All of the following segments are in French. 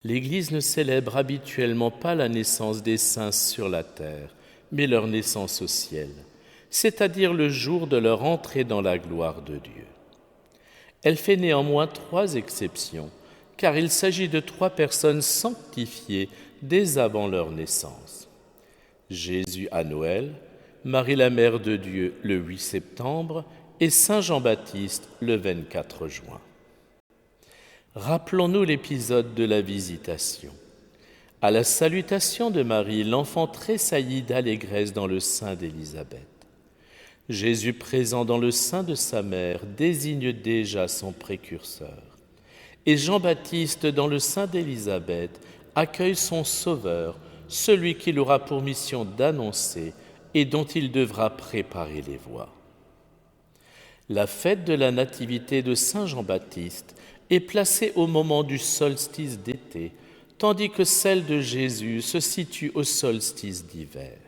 L'Église ne célèbre habituellement pas la naissance des saints sur la terre, mais leur naissance au ciel, c'est-à-dire le jour de leur entrée dans la gloire de Dieu. Elle fait néanmoins 3 exceptions, car il s'agit de 3 personnes sanctifiées dès avant leur naissance. Jésus à Noël, Marie la Mère de Dieu le 8 septembre et Saint Jean-Baptiste le 24 juin. Rappelons-nous l'épisode de la Visitation. À la salutation de Marie, l'enfant tressaillit d'allégresse dans le sein d'Élisabeth. Jésus présent dans le sein de sa mère désigne déjà son précurseur. Et Jean-Baptiste dans le sein d'Élisabeth accueille son sauveur, celui qu'il aura pour mission d'annoncer et dont il devra préparer les voies. La fête de la nativité de Saint Jean-Baptiste est placée au moment du solstice d'été, tandis que celle de Jésus se situe au solstice d'hiver.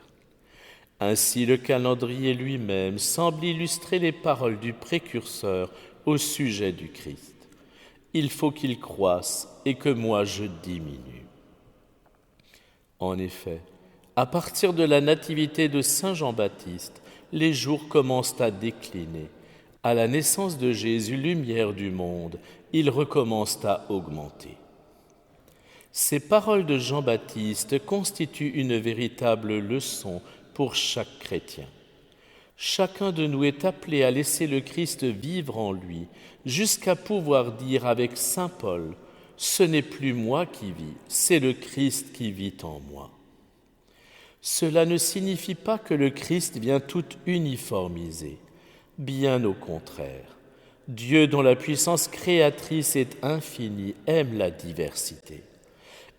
Ainsi, le calendrier lui-même semble illustrer les paroles du précurseur au sujet du Christ. Il faut qu'il croisse et que moi je diminue. En effet, à partir de la nativité de Saint Jean-Baptiste, les jours commencent à décliner. À la naissance de Jésus, lumière du monde, ils recommencent à augmenter. Ces paroles de Jean-Baptiste constituent une véritable leçon pour chaque chrétien. Chacun de nous est appelé à laisser le Christ vivre en lui, jusqu'à pouvoir dire avec saint Paul « Ce n'est plus moi qui vis, c'est le Christ qui vit en moi ». Cela ne signifie pas que le Christ vient tout uniformiser. Bien au contraire, Dieu, dont la puissance créatrice est infinie, aime la diversité.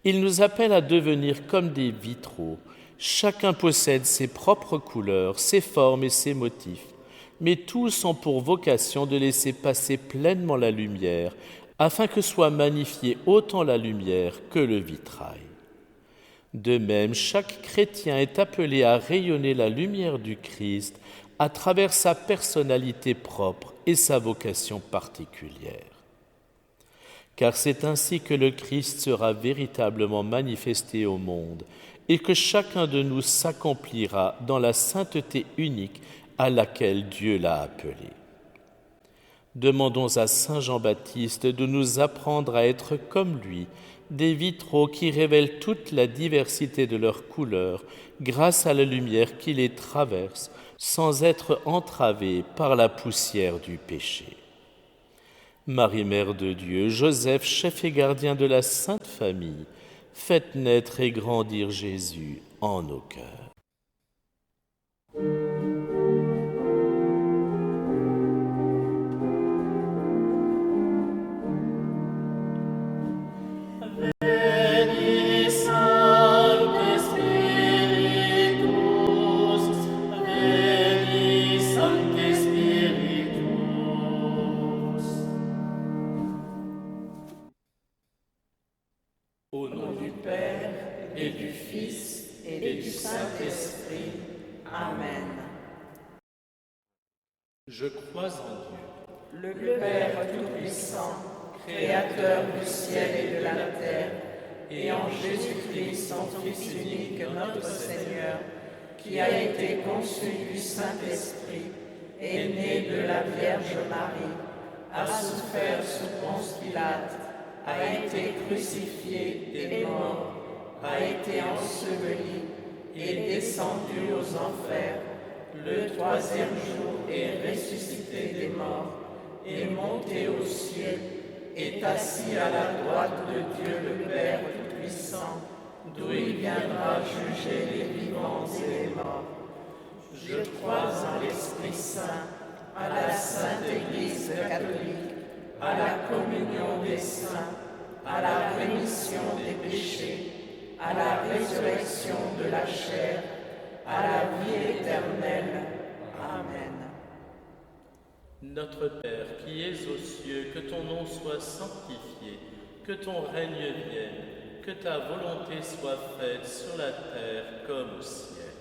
Il nous appelle à devenir comme des vitraux. Chacun possède ses propres couleurs, ses formes et ses motifs, mais tous ont pour vocation de laisser passer pleinement la lumière, afin que soit magnifiée autant la lumière que le vitrail. De même, chaque chrétien est appelé à rayonner la lumière du Christ à travers sa personnalité propre et sa vocation particulière. Car c'est ainsi que le Christ sera véritablement manifesté au monde et que chacun de nous s'accomplira dans la sainteté unique à laquelle Dieu l'a appelé. Demandons à Saint Jean-Baptiste de nous apprendre à être comme lui, des vitraux qui révèlent toute la diversité de leurs couleurs grâce à la lumière qui les traverse, sans être entravés par la poussière du péché. Marie, Mère de Dieu, Joseph, chef et gardien de la Sainte Famille, faites naître et grandir Jésus en nos cœurs. Au nom du Père, et du Fils, et du Saint-Esprit. Amen. Je crois en Dieu, le Père Tout-Puissant, Créateur du ciel et de la terre, et en Jésus-Christ, son Fils unique, notre Seigneur, qui a été conçu du Saint-Esprit, est né de la Vierge Marie, a souffert sous Ponce Pilate, a été crucifié et mort, a été enseveli et descendu aux enfers. Le troisième jour est ressuscité des morts, est monté au ciel, est assis à la droite de Dieu le Père Tout-Puissant, d'où il viendra juger les vivants et les morts. Je crois en l'Esprit Saint, à la Sainte Église catholique, à la communion des saints, à la rémission des péchés, à la résurrection de la chair, à la vie éternelle. Amen. Notre Père qui es aux cieux, que ton nom soit sanctifié, que ton règne vienne, que ta volonté soit faite sur la terre comme au ciel.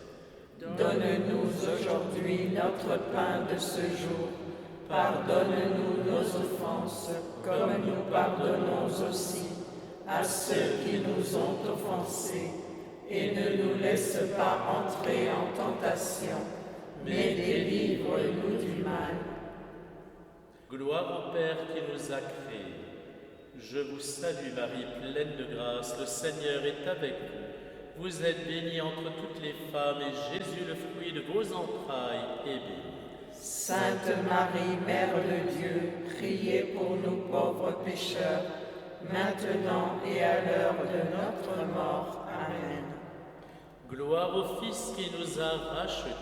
Donne-nous aujourd'hui notre pain de ce jour. Pardonne-nous nos offenses, comme nous pardonnons aussi à ceux qui nous ont offensés. Et ne nous laisse pas entrer en tentation, mais délivre-nous du mal. Gloire au Père qui nous a créés. Je vous salue Marie, pleine de grâce, le Seigneur est avec vous. Vous êtes bénie entre toutes les femmes, et Jésus, le fruit de vos entrailles, est béni. Sainte Marie, Mère de Dieu, priez pour nous pauvres pécheurs, maintenant et à l'heure de notre mort. Amen. Gloire au Fils qui nous a rachetés.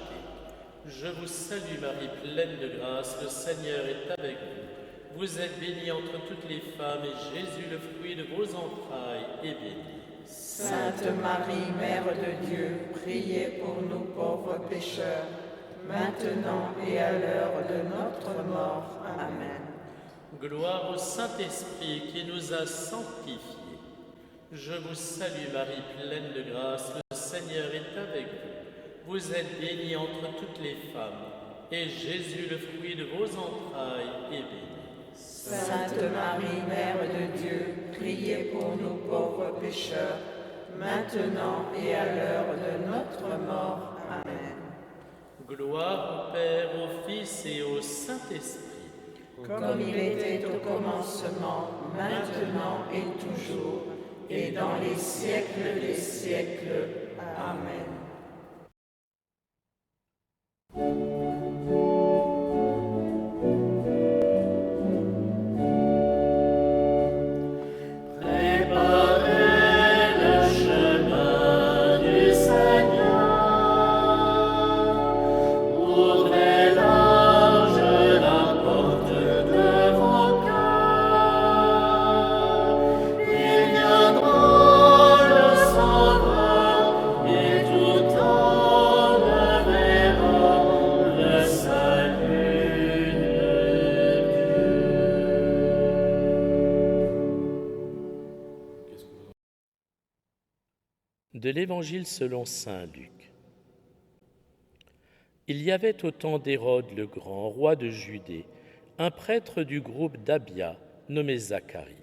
Je vous salue Marie, pleine de grâce, le Seigneur est avec vous. Vous êtes bénie entre toutes les femmes, et Jésus, le fruit de vos entrailles, est béni. Sainte Marie, Mère de Dieu, priez pour nous pauvres pécheurs, maintenant et à l'heure de notre mort. Amen. Gloire au Saint-Esprit qui nous a sanctifiés. Je vous salue Marie, pleine de grâce, le Seigneur est avec vous. Vous êtes bénie entre toutes les femmes, et Jésus, le fruit de vos entrailles, est béni. Sainte Marie, Mère de Dieu, priez pour nous pauvres pécheurs, maintenant et à l'heure de notre mort. Amen. Gloire au Père, au Fils et au Saint-Esprit. Comme il était au commencement, maintenant et toujours, et dans les siècles des siècles. Amen. De l'Évangile selon saint Luc. Il y avait au temps d'Hérode le Grand, roi de Judée, un prêtre du groupe d'Abia, nommé Zacharie.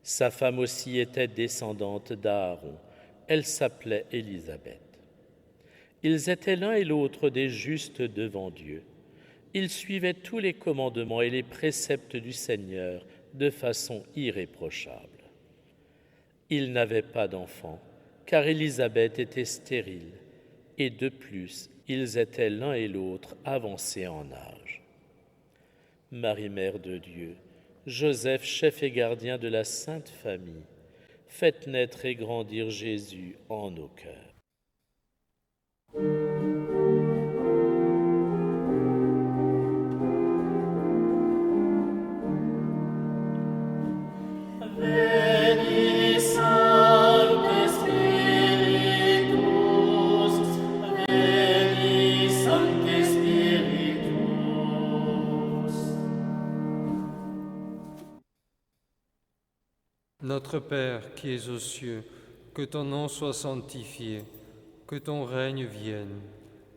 Sa femme aussi était descendante d'Aaron, elle s'appelait Élisabeth. Ils étaient l'un et l'autre des justes devant Dieu, Il suivait tous les commandements et les préceptes du Seigneur de façon irréprochable. Il n'avait pas d'enfant, car Élisabeth était stérile, et de plus, ils étaient l'un et l'autre avancés en âge. Marie, Mère de Dieu, Joseph, chef et gardien de la Sainte Famille, faites naître et grandir Jésus en nos cœurs. Notre Père qui es aux cieux, que ton nom soit sanctifié, que ton règne vienne,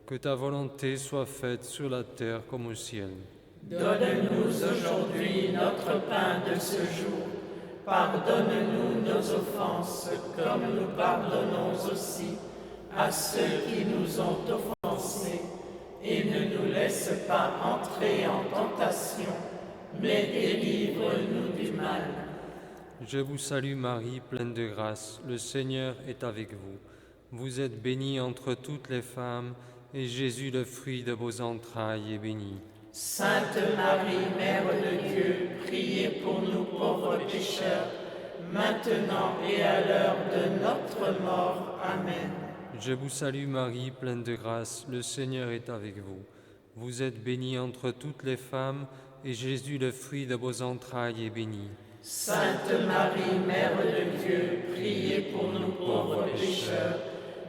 que ta volonté soit faite sur la terre comme au ciel. Donne-nous aujourd'hui notre pain de ce jour. Pardonne-nous nos offenses, comme nous pardonnons aussi à ceux qui nous ont offensés. Et ne nous laisse pas entrer en tentation, mais délivre-nous du mal. Je vous salue Marie, pleine de grâce, le Seigneur est avec vous. Vous êtes bénie entre toutes les femmes, et Jésus, le fruit de vos entrailles, est béni. Sainte Marie, Mère de Dieu, priez pour nous pauvres pécheurs, maintenant et à l'heure de notre mort. Amen. Je vous salue Marie, pleine de grâce, le Seigneur est avec vous. Vous êtes bénie entre toutes les femmes, et Jésus, le fruit de vos entrailles, est béni. Sainte Marie, Mère de Dieu, priez pour nous pauvres pécheurs,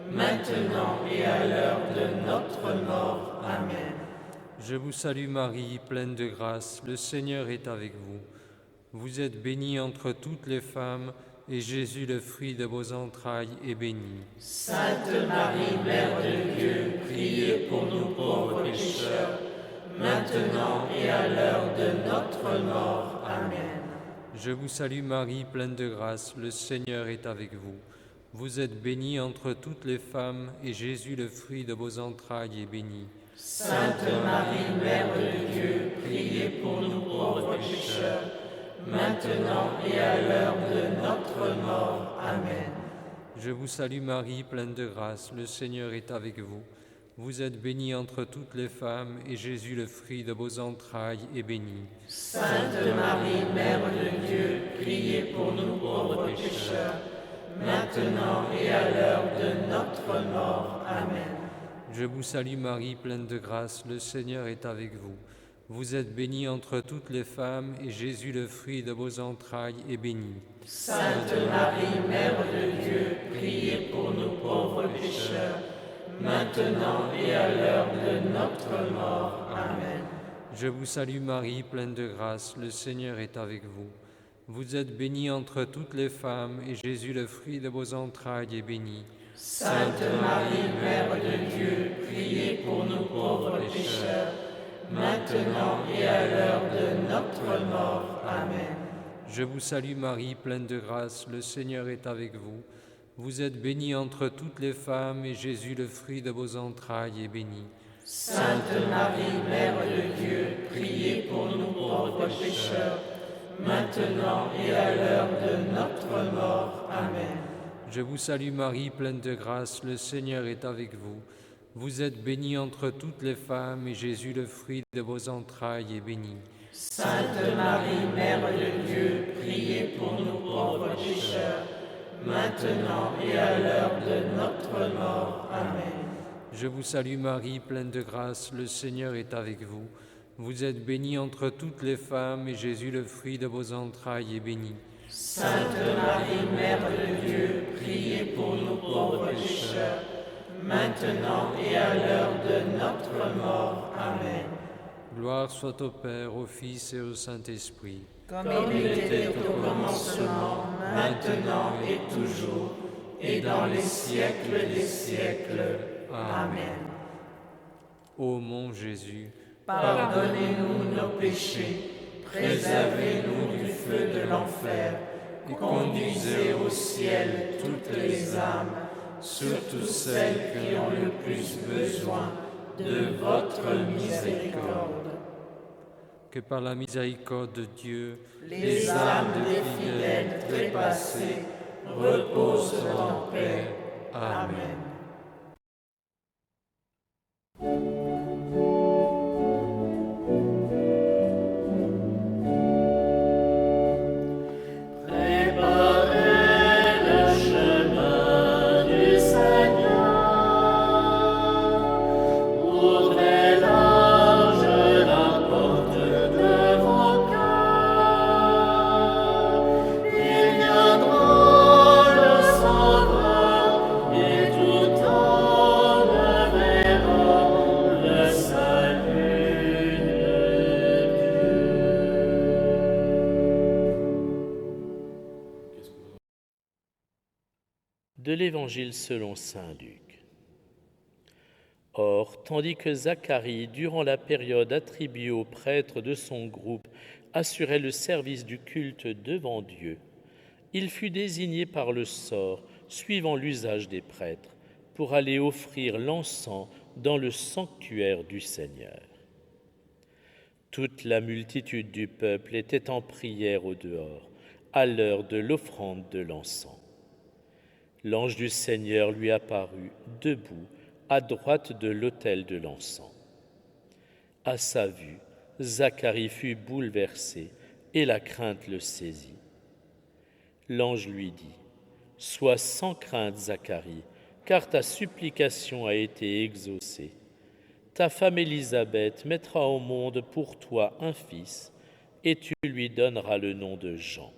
maintenant et à l'heure de notre mort. Amen. Je vous salue Marie, pleine de grâce, le Seigneur est avec vous. Vous êtes bénie entre toutes les femmes, et Jésus, le fruit de vos entrailles, est béni. Sainte Marie, Mère de Dieu, priez pour nous pauvres pécheurs, maintenant et à l'heure de notre mort. Amen. Je vous salue Marie, pleine de grâce, le Seigneur est avec vous. Vous êtes bénie entre toutes les femmes, et Jésus, le fruit de vos entrailles, est béni. Sainte Marie, Mère de Dieu, priez pour nous pauvres pécheurs, maintenant et à l'heure de notre mort. Amen. Je vous salue Marie, pleine de grâce, le Seigneur est avec vous. Vous êtes bénie entre toutes les femmes, et Jésus, le fruit de vos entrailles, est béni. Sainte Marie, Mère de Dieu, priez pour nous pauvres pécheurs, maintenant et à l'heure de notre mort. Amen. Je vous salue Marie, pleine de grâce, le Seigneur est avec vous. Vous êtes bénie entre toutes les femmes, et Jésus, le fruit de vos entrailles, est béni. Sainte Marie, Mère de Dieu, priez pour nous pauvres pécheurs, maintenant et à l'heure de notre mort. Amen. Je vous salue Marie, pleine de grâce, le Seigneur est avec vous. Vous êtes bénie entre toutes les femmes, et Jésus, le fruit de vos entrailles, est béni. Sainte Marie, Mère de Dieu, priez pour nous pauvres pécheurs, maintenant et à l'heure de notre mort. Amen. Je vous salue Marie, pleine de grâce, le Seigneur est avec vous. Vous êtes bénie entre toutes les femmes, et Jésus, le fruit de vos entrailles, est béni. Sainte Marie, Mère de Dieu, priez pour nous pauvres pécheurs, maintenant et à l'heure de notre mort. Amen. Je vous salue Marie, pleine de grâce, le Seigneur est avec vous. Vous êtes bénie entre toutes les femmes, et Jésus, le fruit de vos entrailles, est béni. Sainte Marie, Mère de Dieu, priez pour nous pauvres pécheurs, maintenant et à l'heure de notre mort. Amen. Je vous salue Marie, pleine de grâce, le Seigneur est avec vous. Vous êtes bénie entre toutes les femmes, et Jésus, le fruit de vos entrailles, est béni. Sainte Marie, Mère de Dieu, priez pour nous pauvres pécheurs, maintenant et à l'heure de notre mort. Amen. Gloire soit au Père, au Fils et au Saint-Esprit. Comme il était au commencement, maintenant et toujours, et dans les siècles des siècles. Amen. Ô mon Jésus, pardonnez-nous nos péchés, préservez-nous du feu de l'enfer, conduisez au ciel toutes les âmes, surtout celles qui ont le plus besoin de votre miséricorde. que par la miséricorde de Dieu, les âmes des fidèles trépassés reposent en paix. Amen. De l'Évangile selon saint Luc. Or, tandis que Zacharie, durant la période attribuée aux prêtres de son groupe, assurait le service du culte devant Dieu, il fut désigné par le sort, suivant l'usage des prêtres, pour aller offrir l'encens dans le sanctuaire du Seigneur. Toute la multitude du peuple était en prière au dehors, à l'heure de l'offrande de l'encens. L'ange du Seigneur lui apparut, debout, à droite de l'autel de l'encens. À sa vue, Zacharie fut bouleversé et la crainte le saisit. L'ange lui dit : « Sois sans crainte, Zacharie, car ta supplication a été exaucée. Ta femme Élisabeth mettra au monde pour toi un fils, et tu lui donneras le nom de Jean.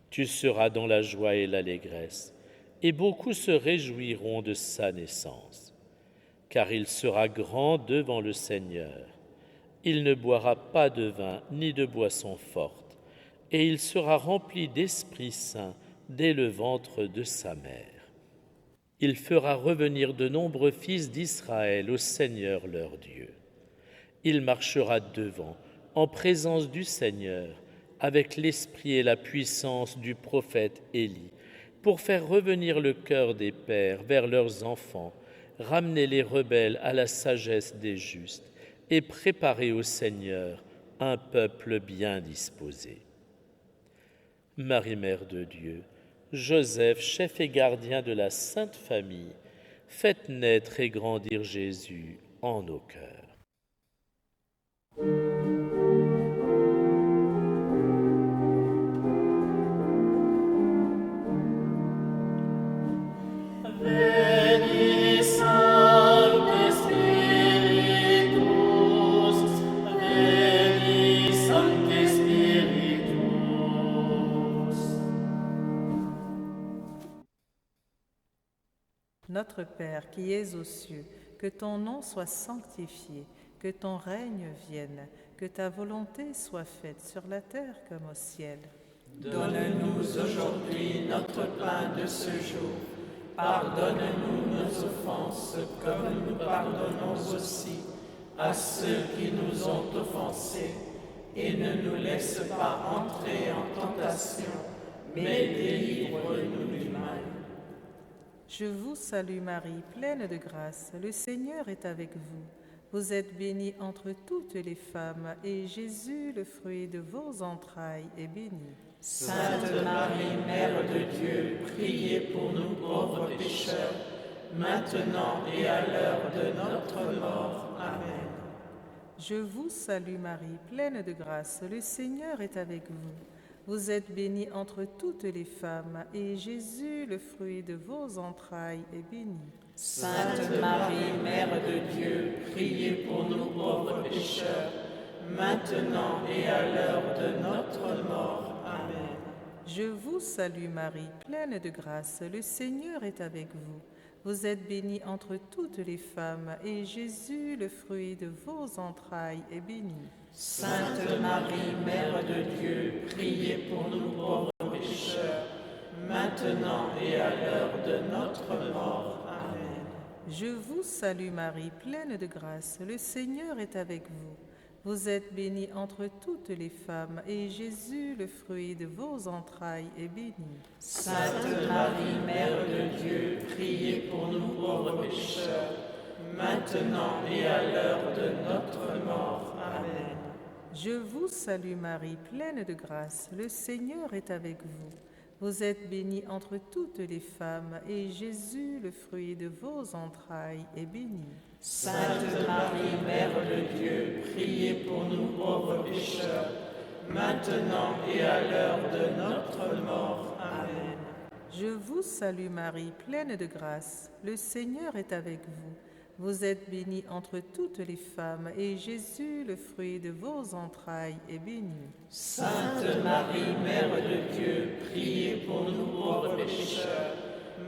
Tu seras dans la joie et l'allégresse, et beaucoup se réjouiront de sa naissance. Car il sera grand devant le Seigneur. Il ne boira pas de vin ni de boisson forte, et il sera rempli d'Esprit Saint dès le ventre de sa mère. Il fera revenir de nombreux fils d'Israël au Seigneur leur Dieu. Il marchera devant, en présence du Seigneur, avec l'esprit et la puissance du prophète Élie, pour faire revenir le cœur des pères vers leurs enfants, ramener les rebelles à la sagesse des justes et préparer au Seigneur un peuple bien disposé. Marie, Mère de Dieu, Joseph, chef et gardien de la Sainte Famille, faites naître et grandir Jésus en nos cœurs. Notre Père qui es aux cieux, que ton nom soit sanctifié, que ton règne vienne, que ta volonté soit faite sur la terre comme au ciel. Donne-nous aujourd'hui notre pain de ce jour. Pardonne-nous nos offenses, comme nous pardonnons aussi à ceux qui nous ont offensés. Et ne nous laisse pas entrer en tentation, mais délivre-nous du mal. Je vous salue Marie, pleine de grâce, le Seigneur est avec vous. Vous êtes bénie entre toutes les femmes, et Jésus, le fruit de vos entrailles, est béni. Sainte Marie, Mère de Dieu, priez pour nous pauvres pécheurs, maintenant et à l'heure de notre mort. Amen. Je vous salue Marie, pleine de grâce, le Seigneur est avec vous. Vous êtes bénie entre toutes les femmes, et Jésus, le fruit de vos entrailles, est béni. Sainte Marie, Mère de Dieu, priez pour nous pauvres pécheurs, maintenant et à l'heure de notre mort. Amen. Je vous salue Marie, pleine de grâce, le Seigneur est avec vous. Vous êtes bénie entre toutes les femmes, et Jésus, le fruit de vos entrailles, est béni. Sainte Marie, Mère de Dieu, priez pour nous pauvres pécheurs, maintenant et à l'heure de notre mort. Amen. Je vous salue Marie, pleine de grâce, le Seigneur est avec vous. Vous êtes bénie entre toutes les femmes, et Jésus, le fruit de vos entrailles, est béni. Sainte Marie, Mère de Dieu, priez pour nous pauvres pécheurs, maintenant et à l'heure de notre mort. Amen. Je vous salue Marie, pleine de grâce, le Seigneur est avec vous. Vous êtes bénie entre toutes les femmes, et Jésus, le fruit de vos entrailles, est béni. Sainte Marie, Mère de Dieu, priez pour nous pauvres pécheurs, maintenant et à l'heure de notre mort. Amen. Je vous salue Marie, pleine de grâce, le Seigneur est avec vous. Vous êtes bénie entre toutes les femmes, et Jésus, le fruit de vos entrailles, est béni. Sainte Marie, Mère de Dieu, priez pour nous pauvres pécheurs,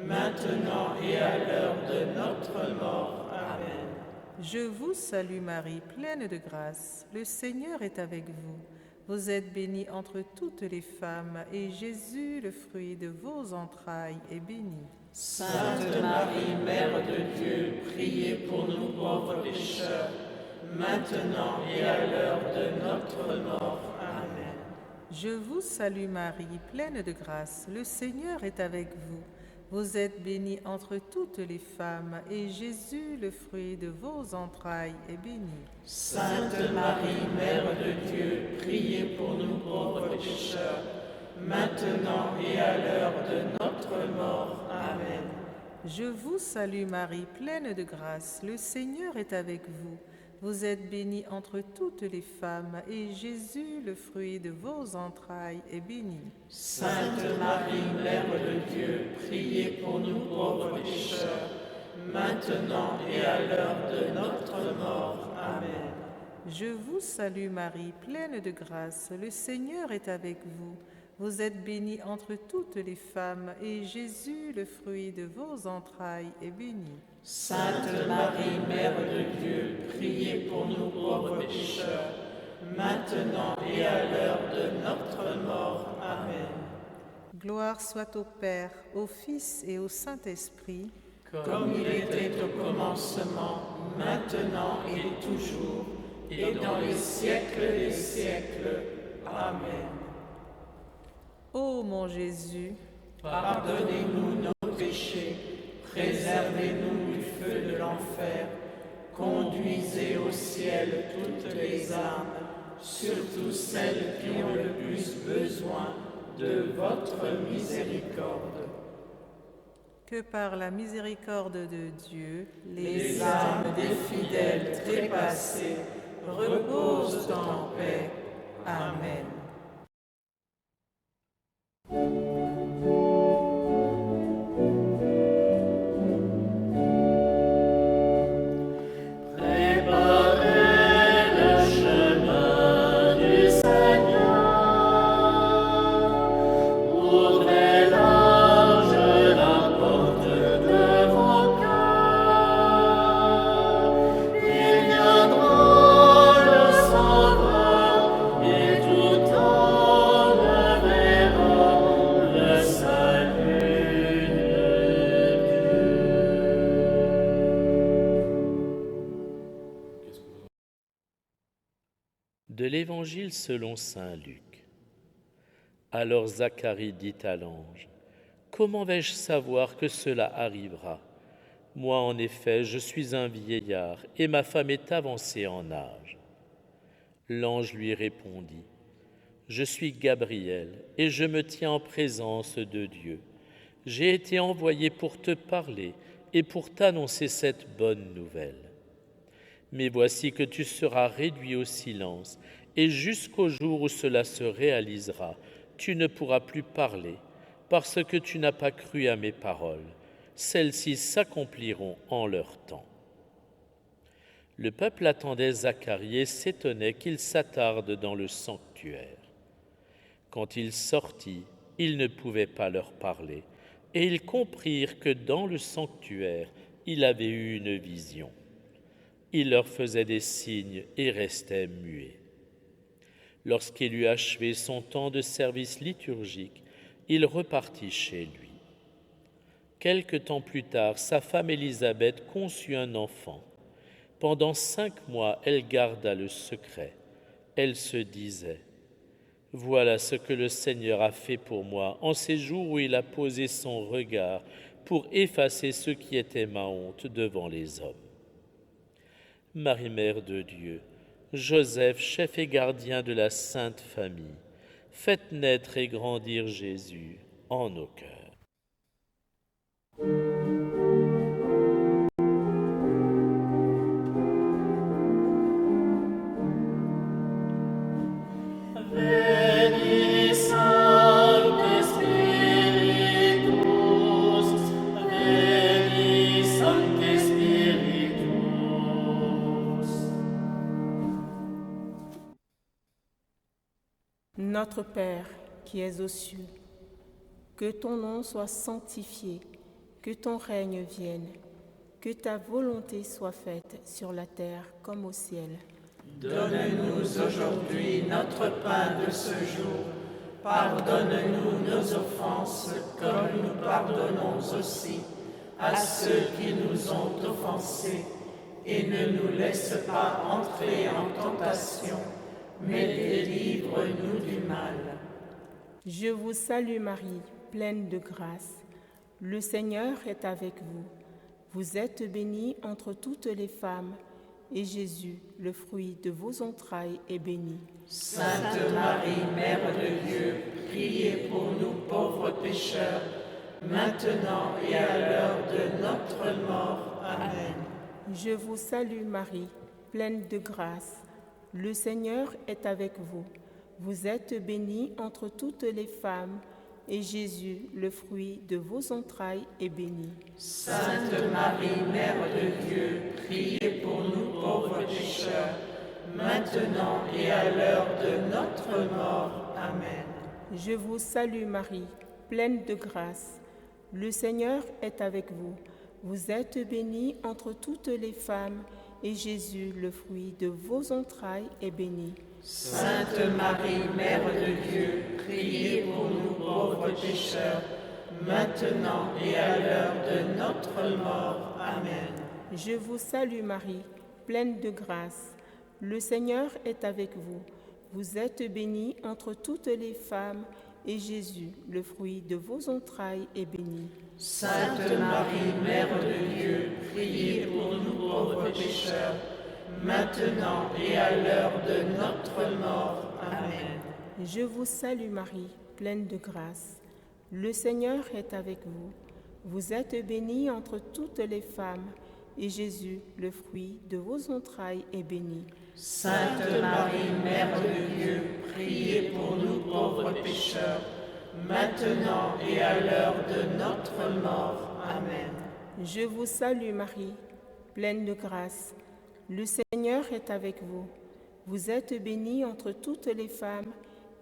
maintenant et à l'heure de notre mort. Amen. Je vous salue Marie, pleine de grâce, le Seigneur est avec vous. Vous êtes bénie entre toutes les femmes, et Jésus, le fruit de vos entrailles, est béni. Sainte Marie, Mère de Dieu, priez pour nous pauvres pécheurs, maintenant et à l'heure de notre mort. Amen. Je vous salue Marie, pleine de grâce, le Seigneur est avec vous. Vous êtes bénie entre toutes les femmes, et Jésus, le fruit de vos entrailles, est béni. Sainte Marie, Mère de Dieu, priez pour nous pauvres pécheurs, maintenant et à l'heure de notre mort. Amen. Je vous salue Marie, pleine de grâce, le Seigneur est avec vous. Vous êtes bénie entre toutes les femmes, et Jésus, le fruit de vos entrailles, est béni. Sainte Marie, Mère de Dieu, priez pour nous pauvres pécheurs, maintenant et à l'heure de notre mort. Amen. Je vous salue Marie, pleine de grâce, le Seigneur est avec vous. Vous êtes bénie entre toutes les femmes, et Jésus, le fruit de vos entrailles, est béni. Sainte Marie, Mère de Dieu, priez pour nous pauvres pécheurs, maintenant et à l'heure de notre mort. Amen. Gloire soit au Père, au Fils et au Saint-Esprit, comme il était au commencement, maintenant et toujours, et dans les siècles des siècles. Amen. Ô mon Jésus, pardonnez-nous nos péchés, préservez-nous du feu de l'enfer, conduisez au ciel toutes les âmes, surtout celles qui ont le plus besoin de votre miséricorde. Que par la miséricorde de Dieu, les âmes des fidèles trépassés reposent en paix. Amen. De l'Évangile selon saint Luc. Alors Zacharie dit à l'ange, « Comment vais-je savoir que cela arrivera ? Moi, en effet, je suis un vieillard, et ma femme est avancée en âge. » L'ange lui répondit, « Je suis Gabriel, et je me tiens en présence de Dieu. J'ai été envoyé pour te parler et pour t'annoncer cette bonne nouvelle. Mais voici que tu seras réduit au silence, et jusqu'au jour où cela se réalisera, tu ne pourras plus parler, parce que tu n'as pas cru à mes paroles. Celles-ci s'accompliront en leur temps. » Le peuple attendait Zacharie et s'étonnait qu'il s'attarde dans le sanctuaire. Quand il sortit, il ne pouvait pas leur parler, et ils comprirent que dans le sanctuaire, il avait eu une vision. Il leur faisait des signes et restait muet. Lorsqu'il eut achevé son temps de service liturgique, il repartit chez lui. Quelque temps plus tard, sa femme Élisabeth conçut un enfant. Pendant 5 mois, elle garda le secret. Elle se disait, « Voilà ce que le Seigneur a fait pour moi en ces jours où il a posé son regard pour effacer ce qui était ma honte devant les hommes. » Marie, Mère de Dieu, Joseph, chef et gardien de la Sainte Famille, faites naître et grandir Jésus en nos cœurs. Veni Sancte Spiritus, Veni Sancte Spiritus. Notre Père qui es aux cieux, que ton nom soit sanctifié, que ton règne vienne, que ta volonté soit faite sur la terre comme au ciel. Donne-nous aujourd'hui notre pain de ce jour. Pardonne-nous nos offenses, comme nous pardonnons aussi à ceux qui nous ont offensés. Et ne nous laisse pas entrer en tentation, mais délivre-nous du mal. Je vous salue Marie, pleine de grâce. Le Seigneur est avec vous. Vous êtes bénie entre toutes les femmes, et Jésus, le fruit de vos entrailles, est béni. Sainte Marie, Mère de Dieu, priez pour nous pauvres pécheurs, maintenant et à l'heure de notre mort. Amen. Je vous salue Marie, pleine de grâce. Le Seigneur est avec vous. Vous êtes bénie entre toutes les femmes, et Jésus, le fruit de vos entrailles, est béni. Sainte Marie, Mère de Dieu, priez pour nous pauvres pécheurs, maintenant et à l'heure de notre mort. Amen. Je vous salue Marie, pleine de grâce. Le Seigneur est avec vous. Vous êtes bénie entre toutes les femmes, et Jésus, le fruit de vos entrailles, est béni. Sainte Marie, Mère de Dieu, priez pour nous pauvres pécheurs, maintenant et à l'heure de notre mort. Amen. Je vous salue Marie, pleine de grâce. Le Seigneur est avec vous. Vous êtes bénie entre toutes les femmes, et Jésus, le fruit de vos entrailles, est béni. Sainte Marie, Mère de Dieu, priez pour nous pauvres pécheurs, maintenant et à l'heure de notre mort. Amen. Je vous salue Marie, pleine de grâce. Le Seigneur est avec vous. Vous êtes bénie entre toutes les femmes, et Jésus, le fruit de vos entrailles, est béni. Sainte Marie, Mère de Dieu, priez pour nous pauvres pécheurs, maintenant et à l'heure de notre mort. Amen. Je vous salue Marie, pleine de grâce. Le Seigneur est avec vous. Vous êtes bénie entre toutes les femmes,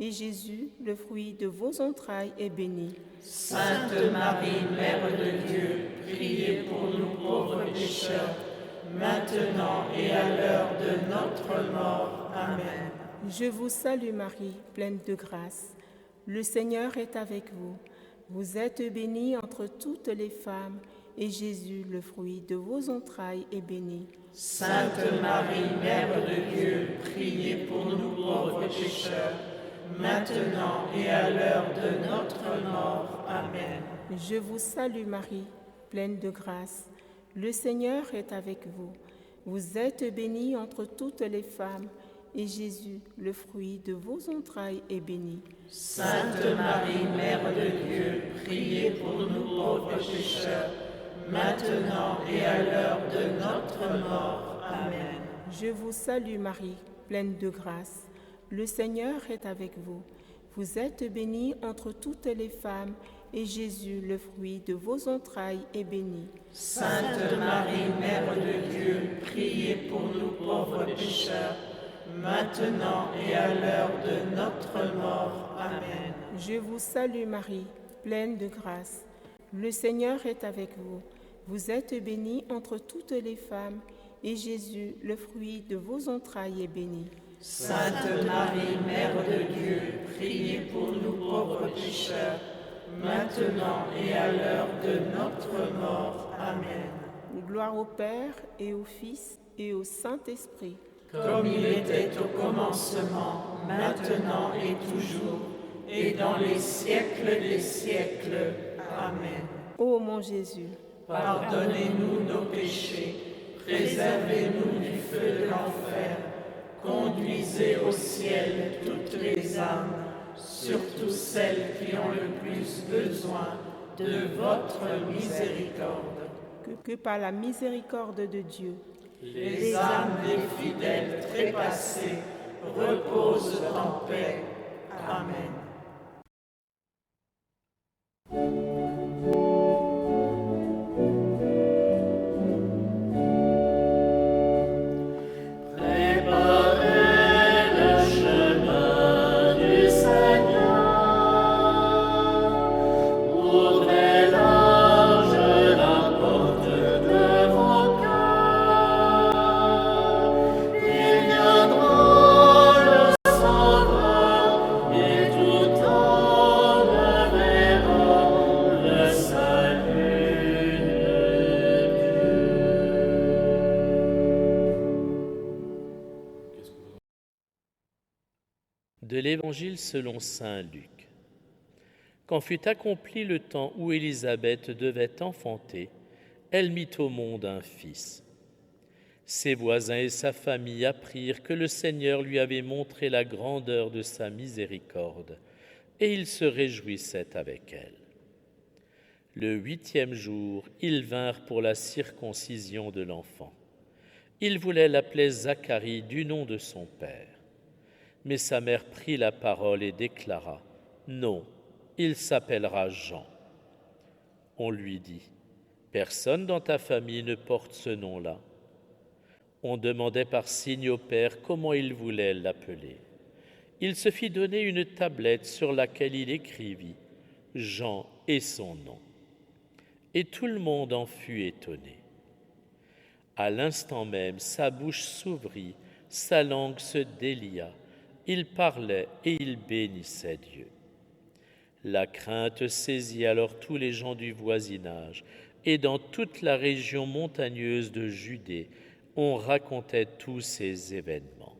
et Jésus, le fruit de vos entrailles, est béni. Sainte Marie, Mère de Dieu, priez pour nous pauvres pécheurs, maintenant et à l'heure de notre mort. Amen. Je vous salue Marie, pleine de grâce. Le Seigneur est avec vous. Vous êtes bénie entre toutes les femmes, et Jésus, le fruit de vos entrailles, est béni. Sainte Marie, Mère de Dieu, priez pour nous pauvres pécheurs, maintenant et à l'heure de notre mort. Amen. Je vous salue Marie, pleine de grâce. Le Seigneur est avec vous. Vous êtes bénie entre toutes les femmes, et Jésus, le fruit de vos entrailles, est béni. Sainte Marie, Mère de Dieu, priez pour nous pauvres pécheurs, maintenant et à l'heure de notre mort. Amen. Je vous salue Marie, pleine de grâce. Le Seigneur est avec vous. Vous êtes bénie entre toutes les femmes, et Jésus, le fruit de vos entrailles, est béni. Sainte Marie, Mère de Dieu, priez pour nous pauvres pécheurs, maintenant et à l'heure de notre mort. Amen. Je vous salue Marie, pleine de grâce. Le Seigneur est avec vous. Vous êtes bénie entre toutes les femmes, et Jésus, le fruit de vos entrailles, est béni. Sainte Marie, Mère de Dieu, priez pour nous pauvres pécheurs, maintenant et à l'heure de notre mort. Amen. Gloire au Père et au Fils et au Saint-Esprit. Comme il était au commencement, maintenant et toujours, et dans les siècles des siècles. Amen. Ô mon Jésus, pardonnez-nous nos péchés, préservez-nous du feu de l'enfer, Conduisez au ciel toutes les âmes, surtout celles qui ont le plus besoin de votre miséricorde. Que par la miséricorde de Dieu, Les âmes des fidèles trépassés reposent en paix. Amen. De l'Évangile selon saint Luc. Quand fut accompli le temps où Élisabeth devait enfanter, elle mit au monde un fils. Ses voisins et sa famille apprirent que le Seigneur lui avait montré la grandeur de sa miséricorde, et ils se réjouissaient avec elle. Le 8e jour, ils vinrent pour la circoncision de l'enfant. Ils voulaient l'appeler Zacharie du nom de son père. Mais sa mère prit la parole et déclara : « Non, il s'appellera Jean. » On lui dit : « Personne dans ta famille ne porte ce nom-là. » On demandait par signe au père comment il voulait l'appeler. Il se fit donner une tablette sur laquelle il écrivit : « Jean et son nom. » Et tout le monde en fut étonné. À l'instant même, sa bouche s'ouvrit, sa langue se délia. Il parlait et il bénissait Dieu. La crainte saisit alors tous les gens du voisinage, et dans toute la région montagneuse de Judée, on racontait tous ces événements.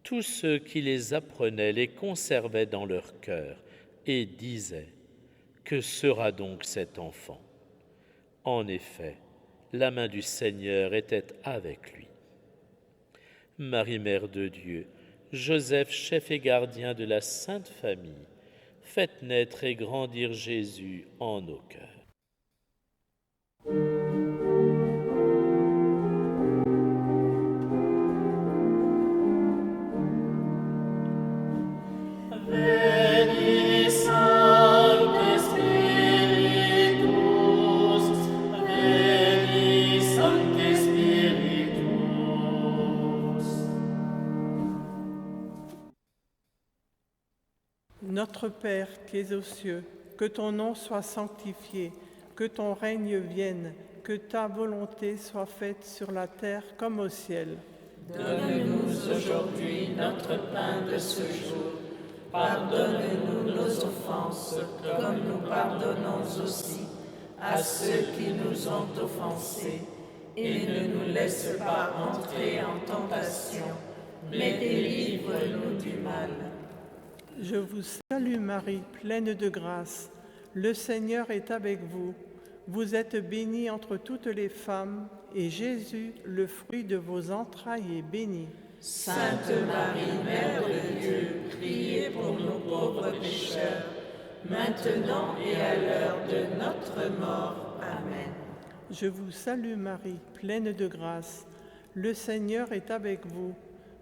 Tous ceux qui les apprenaient les conservaient dans leur cœur et disaient : « Que sera donc cet enfant ?» En effet, la main du Seigneur était avec lui. Marie, Mère de Dieu, Joseph, chef et gardien de la Sainte Famille, faites naître et grandir Jésus en nos cœurs. Veni Sancte Spiritus, Veni Sancte Spiritus. Notre Père qui es aux cieux, que ton nom soit sanctifié, que ton règne vienne, que ta volonté soit faite sur la terre comme au ciel. Donne-nous aujourd'hui notre pain de ce jour. Pardonne-nous nos offenses, comme nous pardonnons aussi à ceux qui nous ont offensés. Et ne nous laisse pas entrer en tentation, mais délivre-nous du mal. Je vous salue Marie, pleine de grâce. Le Seigneur est avec vous. Vous êtes bénie entre toutes les femmes, et Jésus, le fruit de vos entrailles, est béni. Sainte Marie, Mère de Dieu, priez pour nous pauvres pécheurs, maintenant et à l'heure de notre mort. Amen. Je vous salue Marie, pleine de grâce. Le Seigneur est avec vous.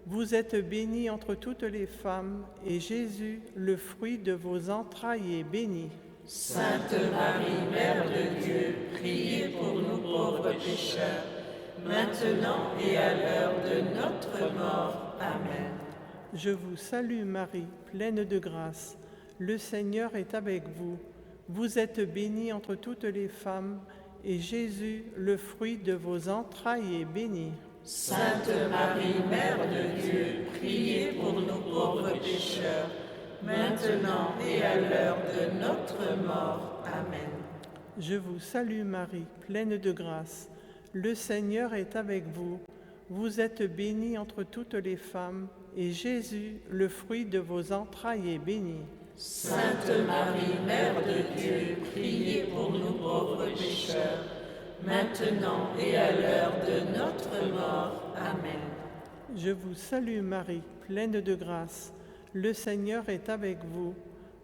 Vous êtes bénie entre toutes les femmes, et Jésus, le fruit de vos entrailles, est béni. Sainte Marie, Mère de Dieu, priez pour nous pauvres pécheurs, maintenant et à l'heure de notre mort. Amen. Je vous salue Marie, pleine de grâce. Le Seigneur est avec vous. Vous êtes bénie entre toutes les femmes, et Jésus, le fruit de vos entrailles, est béni. Sainte Marie, Mère de Dieu, priez pour nous pauvres pécheurs, maintenant et à l'heure de notre mort. Amen. Je vous salue Marie, pleine de grâce. Le Seigneur est avec vous. Vous êtes bénie entre toutes les femmes, et Jésus, le fruit de vos entrailles, est béni. Sainte Marie, Mère de Dieu, priez pour nous pauvres pécheurs, maintenant et à l'heure de notre mort. Amen. Je vous salue Marie, pleine de grâce. Le Seigneur est avec vous.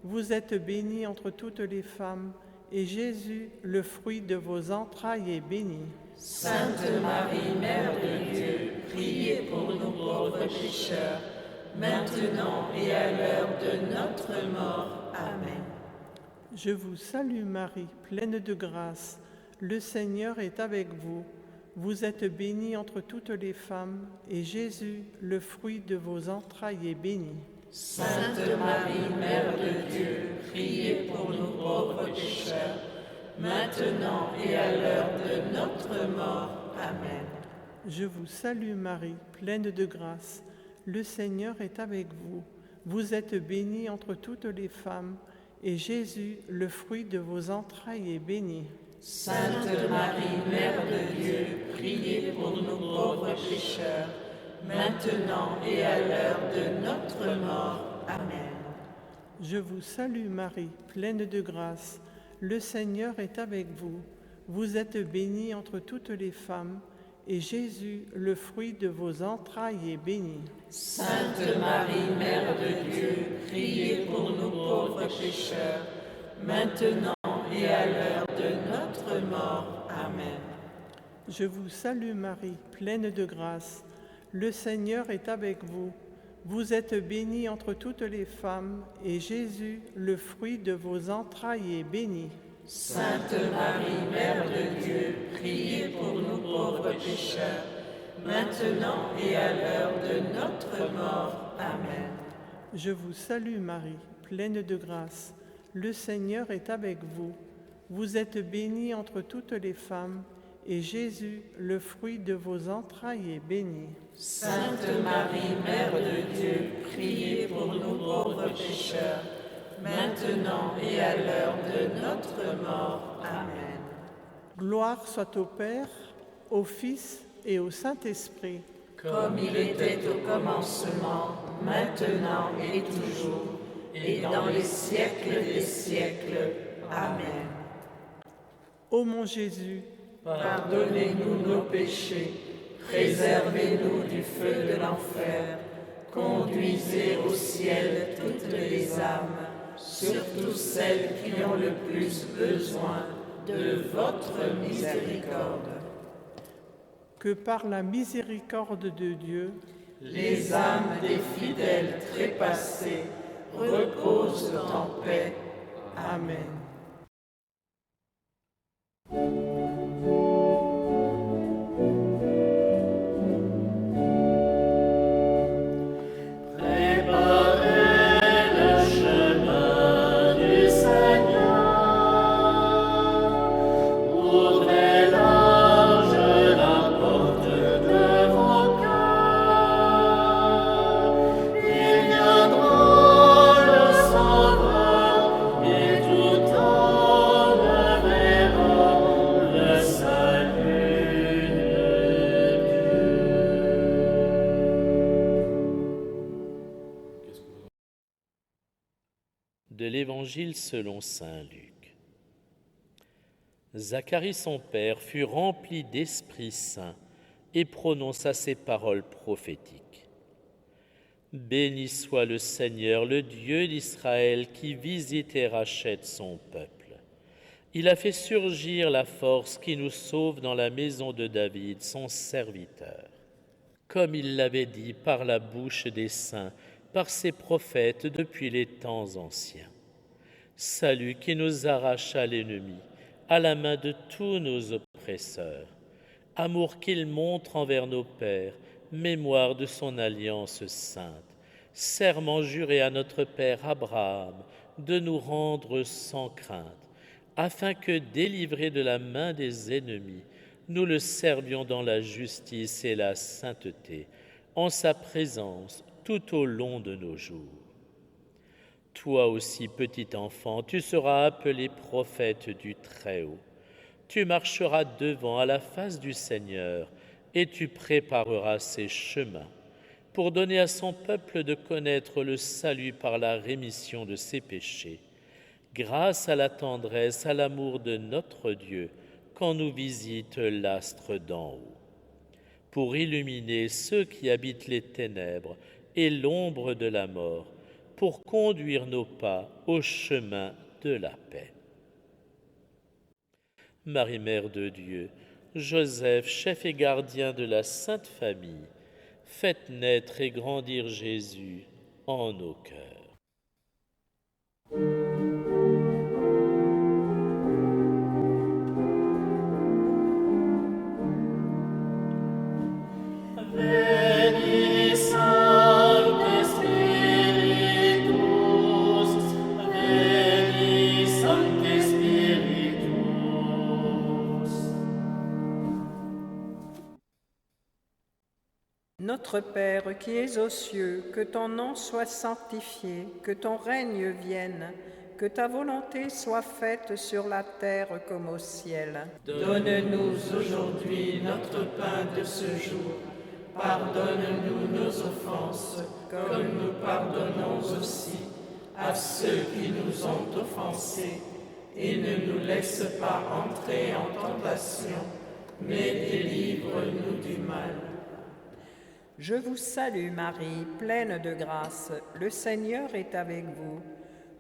Vous êtes bénie entre toutes les femmes, et Jésus, le fruit de vos entrailles, est béni. Sainte Marie, Mère de Dieu, priez pour nous pauvres pécheurs, maintenant et à l'heure de notre mort. Amen. Je vous salue Marie, pleine de grâce. Le Seigneur est avec vous. Vous êtes bénie entre toutes les femmes, et Jésus, le fruit de vos entrailles, est béni. Sainte Marie, Mère de Dieu, priez pour nous pauvres pécheurs, maintenant et à l'heure de notre mort. Amen. Je vous salue Marie, pleine de grâce. Le Seigneur est avec vous. Vous êtes bénie entre toutes les femmes, et Jésus, le fruit de vos entrailles, est béni. Sainte Marie, Mère de Dieu, priez pour nous pauvres pécheurs, maintenant et à l'heure de notre mort. Amen. Je vous salue Marie, pleine de grâce. Le Seigneur est avec vous. Vous êtes bénie entre toutes les femmes, et Jésus, le fruit de vos entrailles, est béni. Sainte Marie, Mère de Dieu, priez pour nous pauvres pécheurs, maintenant et à l'heure de notre mort. Amen. Je vous salue Marie, pleine de grâce. Le Seigneur est avec vous. Vous êtes bénie entre toutes les femmes, et Jésus, le fruit de vos entrailles, est béni. Sainte Marie, Mère de Dieu, priez pour nous pauvres pécheurs, maintenant et à l'heure de notre mort. Amen. Je vous salue Marie, pleine de grâce. Le Seigneur est avec vous. Vous êtes bénie entre toutes les femmes, et Jésus, le fruit de vos entrailles, est béni. Sainte Marie, Mère de Dieu, priez pour nous pauvres pécheurs, maintenant et à l'heure de notre mort. Amen. Gloire soit au Père, au Fils et au Saint-Esprit. Comme il était au commencement, maintenant et toujours, et dans les siècles des siècles. Amen. Ô mon Jésus, pardonnez-nous nos péchés, préservez-nous du feu de l'enfer, conduisez au ciel toutes les âmes, surtout celles qui ont le plus besoin de votre miséricorde. Que par la miséricorde de Dieu, les âmes des fidèles trépassés reposent en paix. Amen. De l'Évangile selon saint Luc. Zacharie son père fut rempli d'Esprit Saint et prononça ces paroles prophétiques. Béni soit le Seigneur, le Dieu d'Israël, qui visite et rachète son peuple. Il a fait surgir la force qui nous sauve dans la maison de David, son serviteur. Comme il l'avait dit par la bouche des saints, par ses prophètes depuis les temps anciens. Salut qui nous arracha l'ennemi, à la main de tous nos oppresseurs. Amour qu'il montre envers nos pères, mémoire de son alliance sainte. Serment juré à notre père Abraham de nous rendre sans crainte, afin que, délivrés de la main des ennemis, nous le servions dans la justice et la sainteté, en sa présence, tout au long de nos jours. Toi aussi, petit enfant, tu seras appelé prophète du Très-Haut. Tu marcheras devant à la face du Seigneur et tu prépareras ses chemins pour donner à son peuple de connaître le salut par la rémission de ses péchés, grâce à la tendresse, à l'amour de notre Dieu, quand nous visite l'astre d'en haut. pour illuminer ceux qui habitent les ténèbres et l'ombre de la mort, pour conduire nos pas au chemin de la paix. Marie, Mère de Dieu, Joseph, chef et gardien de la Sainte Famille, faites naître et grandir Jésus en nos cœurs. Veni Sancte Spiritus, Veni Sancte Spiritus. Notre Père qui es aux cieux, que ton nom soit sanctifié, que ton règne vienne, que ta volonté soit faite sur la terre comme au ciel. Donne-nous aujourd'hui notre pain de ce jour. Pardonne-nous nos offenses, comme nous pardonnons aussi à ceux qui nous ont offensés. Et ne nous laisse pas entrer en tentation, mais délivre-nous du mal. Je vous salue Marie, pleine de grâce, le Seigneur est avec vous.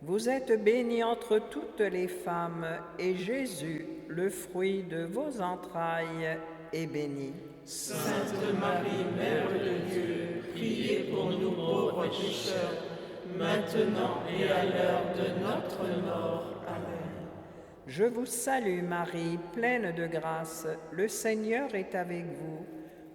Vous êtes bénie entre toutes les femmes, et Jésus, le fruit de vos entrailles, est béni. Sainte Marie, Mère de Dieu, priez pour nous pauvres pécheurs, maintenant et à l'heure de notre mort. Amen. Je vous salue Marie, pleine de grâce, le Seigneur est avec vous.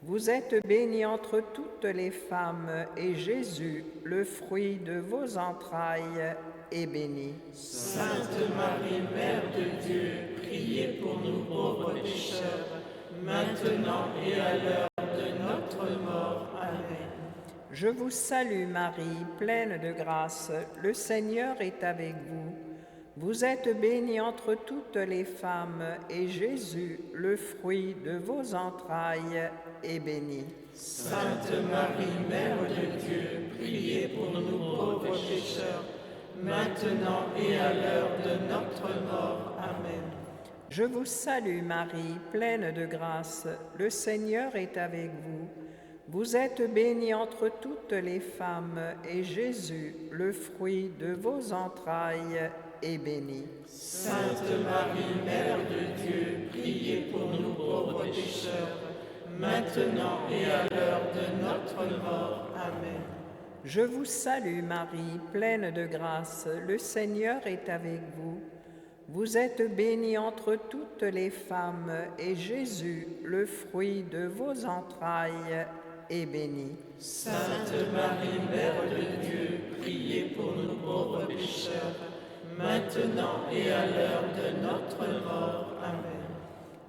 Vous êtes bénie entre toutes les femmes, et Jésus, le fruit de vos entrailles, est béni. Sainte Marie, Mère de Dieu, priez pour nous pauvres pécheurs, maintenant et à l'heure de notre mort. Amen. Je vous salue Marie, pleine de grâce, le Seigneur est avec vous. Vous êtes bénie entre toutes les femmes, et Jésus, le fruit de vos entrailles, est béni. Sainte Marie, Mère de Dieu, priez pour nous pauvres pécheurs, maintenant et à l'heure de notre mort. Amen. Je vous salue Marie, pleine de grâce, le Seigneur est avec vous. Vous êtes bénie entre toutes les femmes, et Jésus, le fruit de vos entrailles, est béni. Sainte Marie, Mère de Dieu, priez pour nous pauvres pécheurs, maintenant et à l'heure de notre mort. Amen. Je vous salue Marie, pleine de grâce, le Seigneur est avec vous. Vous êtes bénie entre toutes les femmes, et Jésus, le fruit de vos entrailles, est béni. Sainte Marie, Mère de Dieu, priez pour nous pauvres pécheurs, maintenant et à l'heure de notre mort. Amen.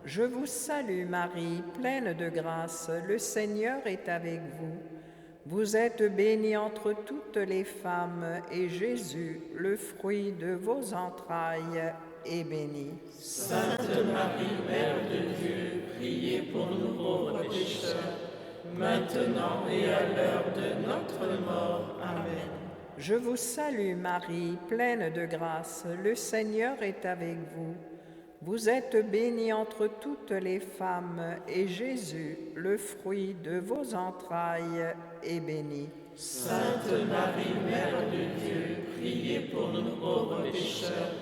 Je vous salue Marie, pleine de grâce, le Seigneur est avec vous. Vous êtes bénie entre toutes les femmes, et Jésus, le fruit de vos entrailles, est béni. Sainte Marie, Mère de Dieu, priez pour nous pauvres pécheurs, maintenant et à l'heure de notre mort. Amen. Je vous salue Marie, pleine de grâce, le Seigneur est avec vous. Vous êtes bénie entre toutes les femmes, et Jésus, le fruit de vos entrailles, est béni. Sainte Marie, Mère de Dieu, priez pour nous pauvres pécheurs,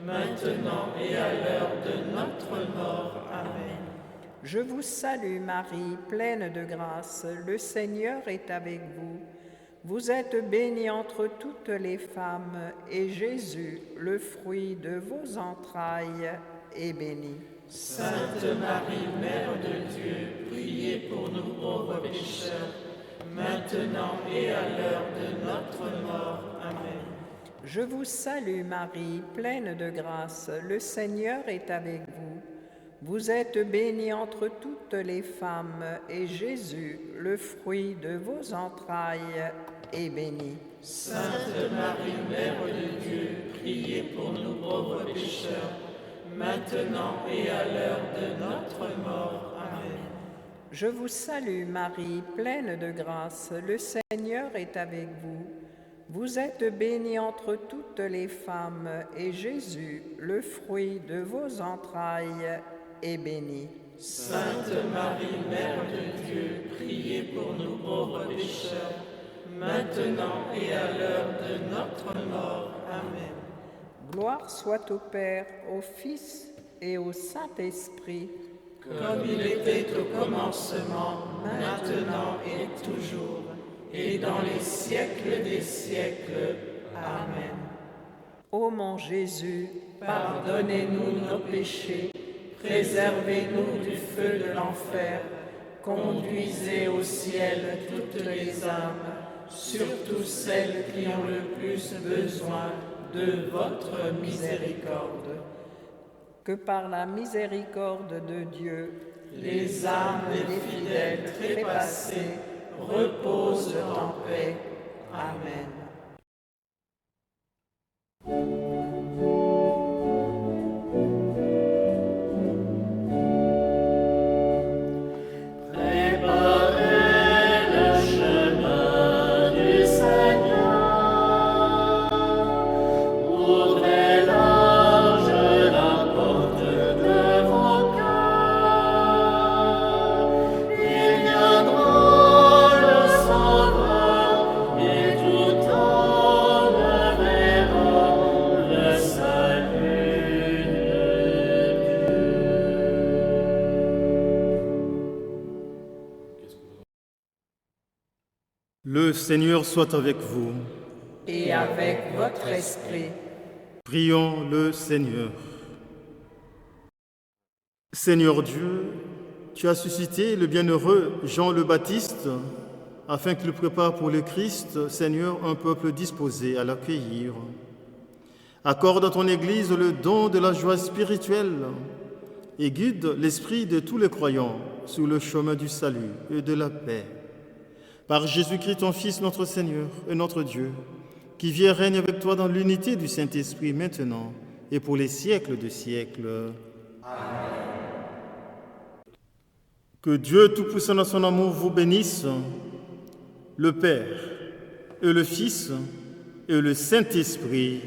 maintenant et à l'heure de notre mort. Amen. Je vous salue Marie, pleine de grâce, le Seigneur est avec vous. Vous êtes bénie entre toutes les femmes, et Jésus, le fruit de vos entrailles, est béni. Sainte Marie, Mère de Dieu, priez pour nous pauvres pécheurs, maintenant et à l'heure de notre mort. Amen. Je vous salue Marie, pleine de grâce, le Seigneur est avec vous. Vous êtes bénie entre toutes les femmes, et Jésus, le fruit de vos entrailles, est béni. Sainte Marie, Mère de Dieu, priez pour nous pauvres pécheurs, maintenant et à l'heure de notre mort. Amen. Je vous salue Marie, pleine de grâce, le Seigneur est avec vous. Vous êtes bénie entre toutes les femmes, et Jésus, le fruit de vos entrailles, est béni. Sainte Marie, Mère de Dieu, priez pour nous pauvres pécheurs, maintenant et à l'heure de notre mort. Amen. Gloire soit au Père, au Fils et au Saint-Esprit, comme il était au commencement, maintenant et toujours, et dans les siècles des siècles. Amen. Ô mon Jésus, Pardonnez-nous nos péchés, préservez-nous du feu de l'enfer, conduisez au ciel toutes les âmes, surtout celles qui ont le plus besoin de votre miséricorde. que par la miséricorde de Dieu, Les âmes des fidèles trépassés reposent en paix. Amen. Le Seigneur soit avec vous. Et avec votre esprit. Prions le Seigneur. Seigneur Dieu, tu as suscité le bienheureux Jean le Baptiste afin qu'il prépare pour le Christ, Seigneur, un peuple disposé à l'accueillir. Accorde à ton Église le don de la joie spirituelle et guide l'esprit de tous les croyants sur le chemin du salut et de la paix. Par Jésus-Christ, ton Fils, notre Seigneur et notre Dieu, qui vit et règne avec toi dans l'unité du Saint-Esprit maintenant et pour les siècles de siècles. Amen. Que Dieu Tout-Puissant dans son amour vous bénisse, le Père et le Fils et le Saint-Esprit.